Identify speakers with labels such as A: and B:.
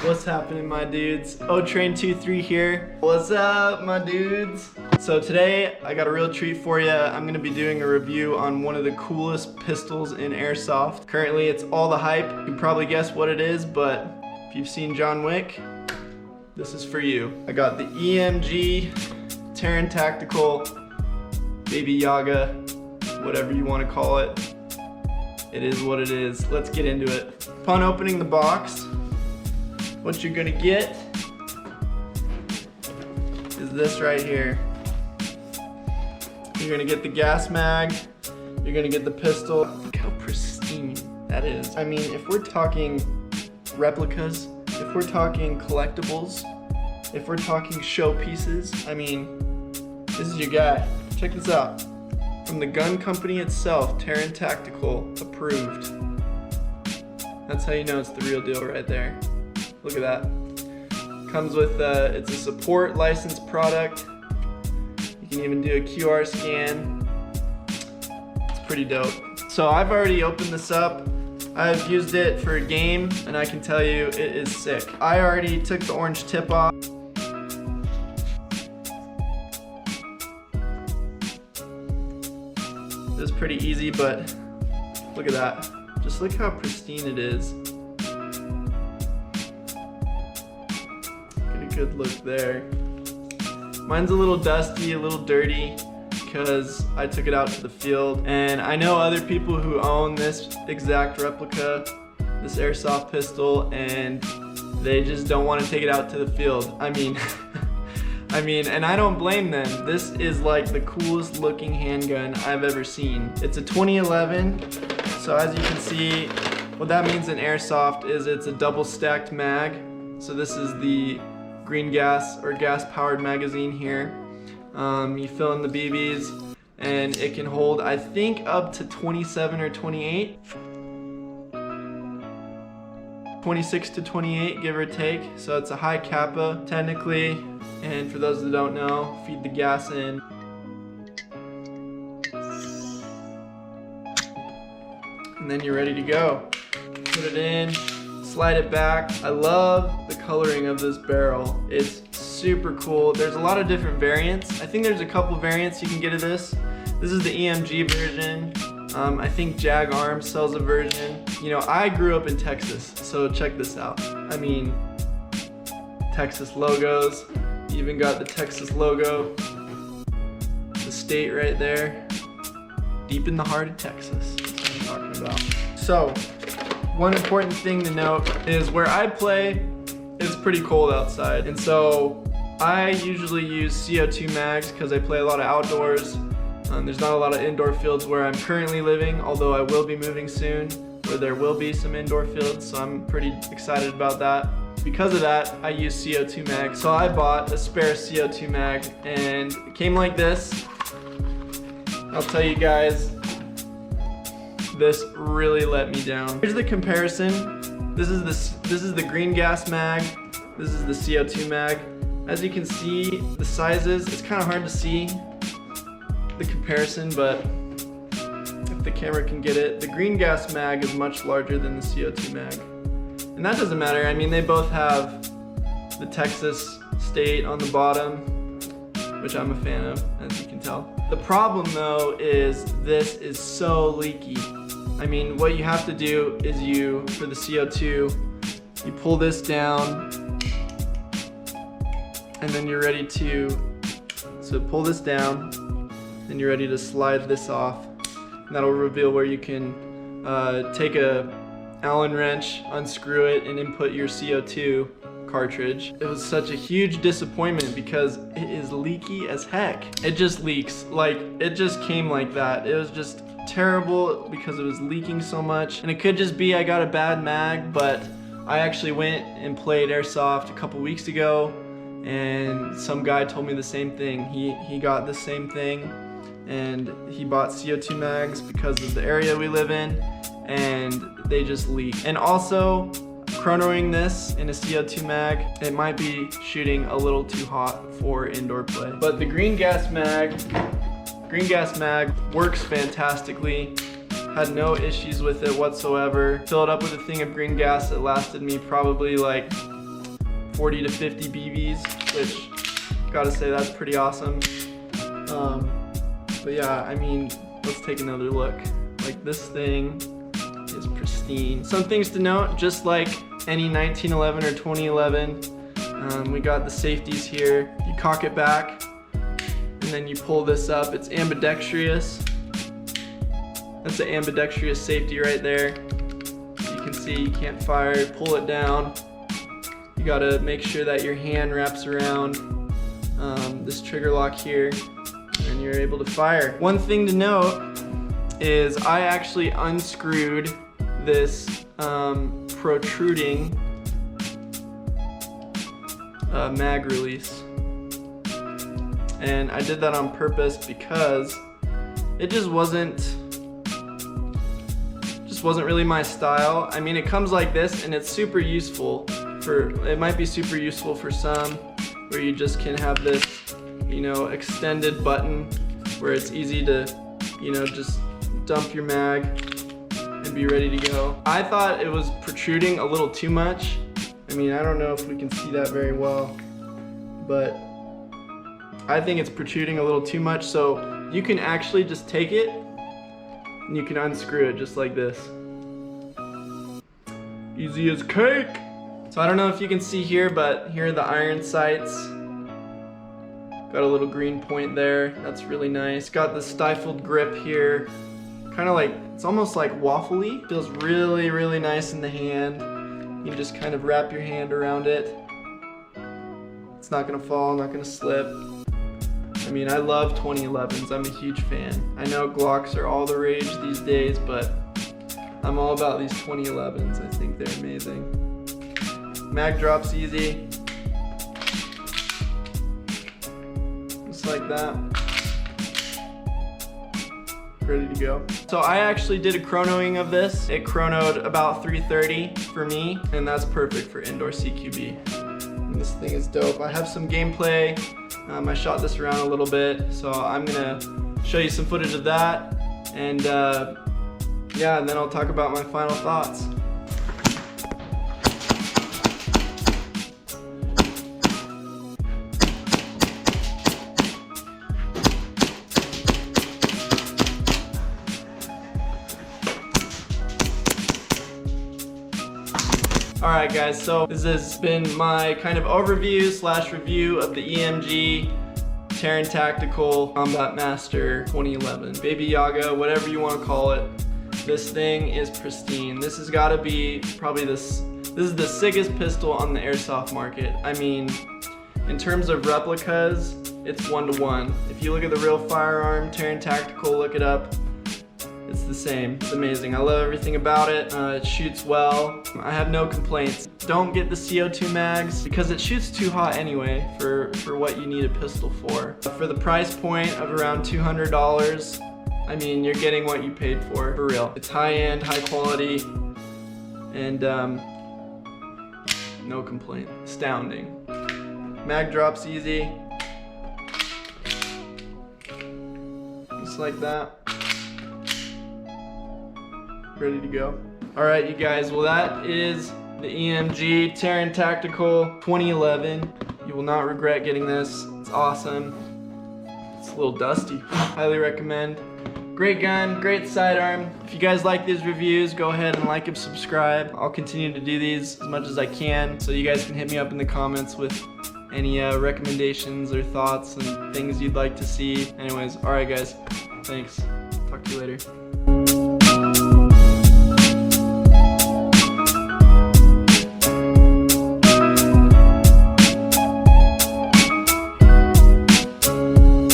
A: What's happening, my dudes? Train23 here. What's up, my dudes? So today I got a real treat for you. I'm gonna be doing a review on one of the coolest pistols in Airsoft. Currently it's all the hype. You can probably guess what it is, but if you've seen John Wick, this is for you. I got the EMG Terran Tactical Baby Yaga, whatever you want to call it. It is what it is. Let's get into it. Upon opening the box, what you're gonna get is this right here. You're gonna get the gas mag, you're gonna get the pistol. Look how pristine that is. I mean, if we're talking replicas, if we're talking collectibles, if we're talking show pieces, I mean, this is your guy. Check this out. From the gun company itself, Terran Tactical, approved. That's how you know it's the real deal right there. Look at that. Comes with, it's a support licensed product. You can even do a QR scan. It's pretty dope. So I've already opened this up. I've used it for a game, and I can tell you it is sick. I already took the orange tip off. It was pretty easy, but look at that. Just look how pristine it is. Get a good look there. Mine's a little dusty, a little dirty, because I took it out to the field. And I know other people who own this exact replica, this Airsoft pistol, and they just don't want to take it out to the field. I mean, and I don't blame them. This is like the coolest looking handgun I've ever seen. It's a 2011, so as you can see, what that means in Airsoft is it's a double stacked mag. So this is the green gas or gas powered magazine here. You fill in the BBs and it can hold, I think, up to 27 or 28. 26 to 28, give or take. So it's a high kappa, technically. And for those that don't know, feed the gas in. And then you're ready to go. Put it in, slide it back. I love the coloring of this barrel. It's super cool. There's a lot of different variants. I think there's a couple variants you can get of this. This is the EMG version. I think Jag Arms sells a version. You know, I grew up in Texas, so check this out. I mean, Texas logos. You even got the Texas logo, the state right there, deep in the heart of Texas. That's what I'm talking about. So, one important thing to note is where I play, it's pretty cold outside. And so, I usually use CO2 mags because I play a lot of outdoors. There's not a lot of indoor fields where I'm currently living, although I will be moving soon, where there will be some indoor fields, so I'm pretty excited about that. Because of that, I use CO2 mag. So I bought a spare CO2 mag, and it came like this. I'll tell you guys, this really let me down. Here's the comparison. This is the green gas mag. This is the CO2 mag. As you can see, the sizes, it's kind of hard to see the comparison, but if the camera can get it, the green gas mag is much larger than the CO2 mag. And that doesn't matter. I mean, they both have the Texas state on the bottom, which I'm a fan of, as you can tell. The problem though is this is so leaky. I mean, what you have to do is for the CO2, you pull this down and then you're ready to, so pull this down, then you're ready to slide this off. And that'll reveal where you can take a Allen wrench, unscrew it, and input your CO2 cartridge. It was such a huge disappointment because it is leaky as heck. It just leaks, like it just came like that. It was just terrible because it was leaking so much. And it could just be I got a bad mag, but I actually went and played Airsoft a couple weeks ago, and some guy told me the same thing. He got the same thing, and he bought CO2 mags because of the area we live in, and they just leak. And also, chronoing this in a CO2 mag, it might be shooting a little too hot for indoor play. But the green gas mag works fantastically. Had no issues with it whatsoever. Fill it up with a thing of green gas that lasted me probably like 40 to 50 BBs, which gotta say that's pretty awesome. But yeah, I mean, let's take another look. Like, this thing is pristine. Some things to note, just like any 1911 or 2011, we got the safeties here. You cock it back, and then you pull this up. It's ambidextrous. That's the ambidextrous safety right there. You can see you can't fire, pull it down. You gotta make sure that your hand wraps around this trigger lock here, and you're able to fire. One thing to note is I actually unscrewed this protruding mag release, and I did that on purpose because it just wasn't really my style. I mean, it comes like this, and it's super useful it might be super useful for some, where you just can have this, you know, extended button where it's easy to, you know, just dump your mag and be ready to go. I thought it was protruding a little too much. I mean, I don't know if we can see that very well, but I think it's protruding a little too much, so you can actually just take it and you can unscrew it just like this. Easy as cake! So I don't know if you can see here, but here are the iron sights. Got a little green point there, that's really nice. Got the stifled grip here. Kind of like, it's almost like waffly. Feels really, really nice in the hand. You can just kind of wrap your hand around it. It's not gonna fall, not gonna slip. I mean, I love 2011s, I'm a huge fan. I know Glocks are all the rage these days, but I'm all about these 2011s. I think they're amazing. Mag drops easy. Just like that. Ready to go. So I actually did a chronoing of this. It chronoed about 3:30 for me, and that's perfect for indoor CQB. And this thing is dope. I have some gameplay. I shot this around a little bit, so I'm gonna show you some footage of that, and yeah, and then I'll talk about my final thoughts. Alright guys, so this has been my kind of overview / review of the EMG Terran Tactical Combat Master 2011. Baby Yaga, whatever you want to call it. This thing is pristine. This has got to be probably this is the sickest pistol on the airsoft market. I mean, in terms of replicas, it's 1-to-1. If you look at the real firearm, Terran Tactical, look it up. It's the same. It's amazing. I love everything about it. It shoots well. I have no complaints. Don't get the CO2 mags because it shoots too hot anyway for what you need a pistol for. For the price point of around $200, I mean, you're getting what you paid for real. It's high-end, high quality, and no complaint. Astounding. Mag drops easy. Just like that. Ready to go. Alright you guys, well that is the EMG Terran Tactical 2011. You will not regret getting this. It's awesome. It's a little dusty. Highly recommend. Great gun, great sidearm. If you guys like these reviews, go ahead and like and subscribe. I'll continue to do these as much as I can, so you guys can hit me up in the comments with any recommendations or thoughts and things you'd like to see. Anyways, alright guys, thanks. Talk to you later.